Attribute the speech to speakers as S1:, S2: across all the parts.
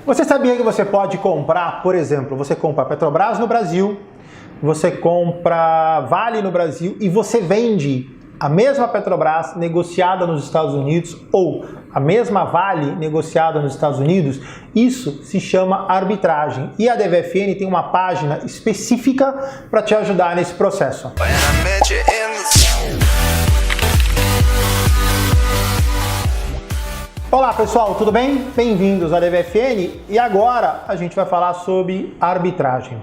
S1: Você sabia que você pode comprar, por exemplo, você compra Petrobras no Brasil, você compra Vale no Brasil e você vende a mesma Petrobras negociada nos Estados Unidos ou a mesma Vale negociada nos Estados Unidos? Isso se chama arbitragem. E a DVFN tem uma página específica para te ajudar nesse processo. Olá pessoal, tudo bem? Bem-vindos à DVFN e agora a gente vai falar sobre arbitragem.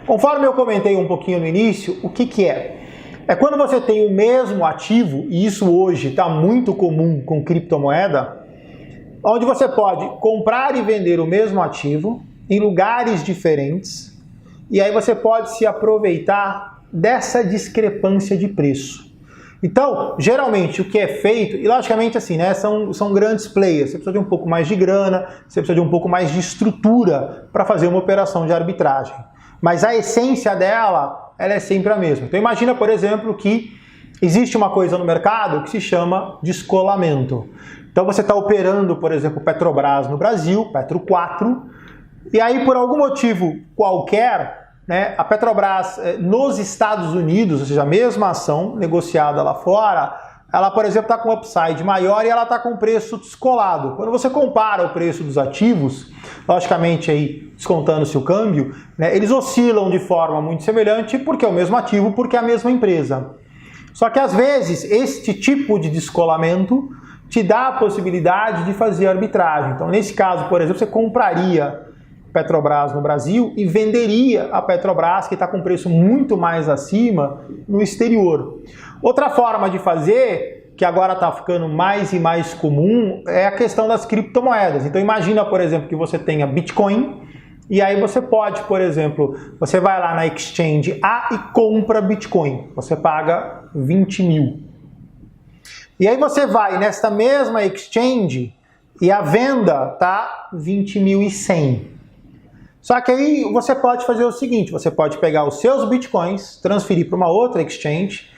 S1: Conforme eu comentei um pouquinho no início, o que é? É quando você tem o mesmo ativo, e isso hoje está muito comum com criptomoeda, onde você pode comprar e vender o mesmo ativo em lugares diferentes, e aí você pode se aproveitar dessa discrepância de preço. Então, geralmente o que é feito, e logicamente assim, né, são grandes players, você precisa de um pouco mais de grana, você precisa de um pouco mais de estrutura para fazer uma operação de arbitragem. Mas a essência dela, ela é sempre a mesma. Então imagina, por exemplo, que existe uma coisa no mercado que se chama descolamento. Então você está operando, por exemplo, Petrobras no Brasil, Petro 4, e aí por algum motivo qualquer, né, a Petrobras nos Estados Unidos, ou seja, a mesma ação negociada lá fora, ela, por exemplo, está com upside maior e ela está com preço descolado. Quando você compara o preço dos ativos, logicamente aí descontando-se o câmbio, né, eles oscilam de forma muito semelhante porque é o mesmo ativo, porque é a mesma empresa. Só que às vezes este tipo de descolamento te dá a possibilidade de fazer arbitragem. Então nesse caso, por exemplo, você compraria Petrobras no Brasil e venderia a Petrobras, que está com preço muito mais acima, no exterior. Outra forma de fazer, que agora está ficando mais e mais comum, é a questão das criptomoedas. Então imagina, por exemplo, que você tenha Bitcoin, e aí você pode, por exemplo, você vai lá na exchange A e compra Bitcoin. Você paga 20 mil. E aí você vai nesta mesma exchange e a venda tá 20.100. Só que aí você pode fazer o seguinte, você pode pegar os seus bitcoins, transferir para uma outra exchange,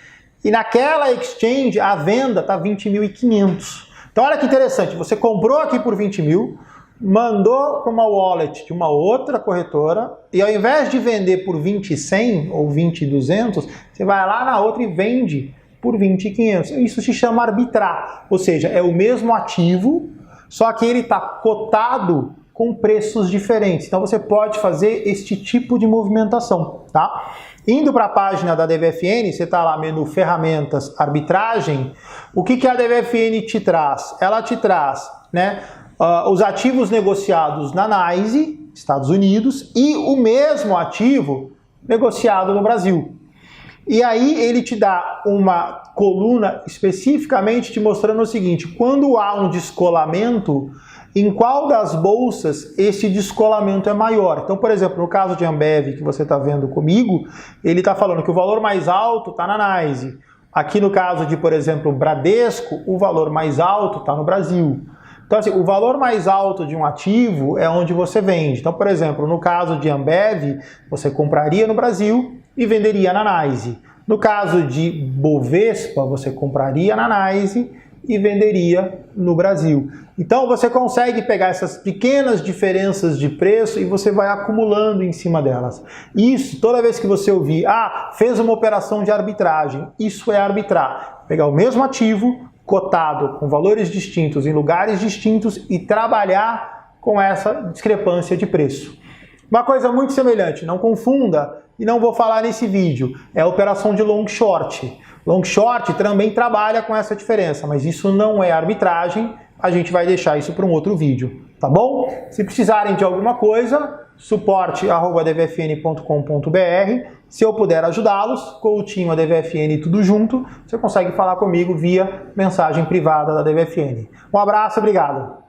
S1: e naquela exchange a venda está 20.500. Então olha que interessante, você comprou aqui por 20 mil, mandou para uma wallet de uma outra corretora, e ao invés de vender por 20.100 ou 20.200, você vai lá na outra e vende por 20.500. Isso se chama arbitrar, ou seja, é o mesmo ativo, só que ele está cotado com preços diferentes. Então você pode fazer este tipo de movimentação, tá? Indo para a página da DVFN, você está lá menu ferramentas, arbitragem. O que a DVFN te traz? Ela te traz, né, os ativos negociados na NYSE, Estados Unidos, e o mesmo ativo negociado no Brasil. E aí ele te dá uma coluna especificamente te mostrando o seguinte: quando há um descolamento, em qual das bolsas esse descolamento é maior. Então, por exemplo, no caso de Ambev, que você está vendo comigo, ele está falando que o valor mais alto está na NYSE. Aqui no caso de, por exemplo, Bradesco, o valor mais alto está no Brasil. Então, assim, o valor mais alto de um ativo é onde você vende. Então, por exemplo, no caso de Ambev, você compraria no Brasil e venderia na NYSE. No caso de Bovespa, você compraria na NYSE e venderia no Brasil. Então você consegue pegar essas pequenas diferenças de preço e você vai acumulando em cima delas. Isso, toda vez que você ouvir, fez uma operação de arbitragem, isso é arbitrar. Pegar o mesmo ativo, cotado com valores distintos em lugares distintos e trabalhar com essa discrepância de preço. Uma coisa muito semelhante, não confunda, e não vou falar nesse vídeo, é a operação de long short. Long short também trabalha com essa diferença, mas isso não é arbitragem, a gente vai deixar isso para um outro vídeo, tá bom? Se precisarem de alguma coisa, suporte@dvfn.com.br. Se eu puder ajudá-los, Coutinho a DVFN tudo junto, você consegue falar comigo via mensagem privada da DVFN. Um abraço, obrigado.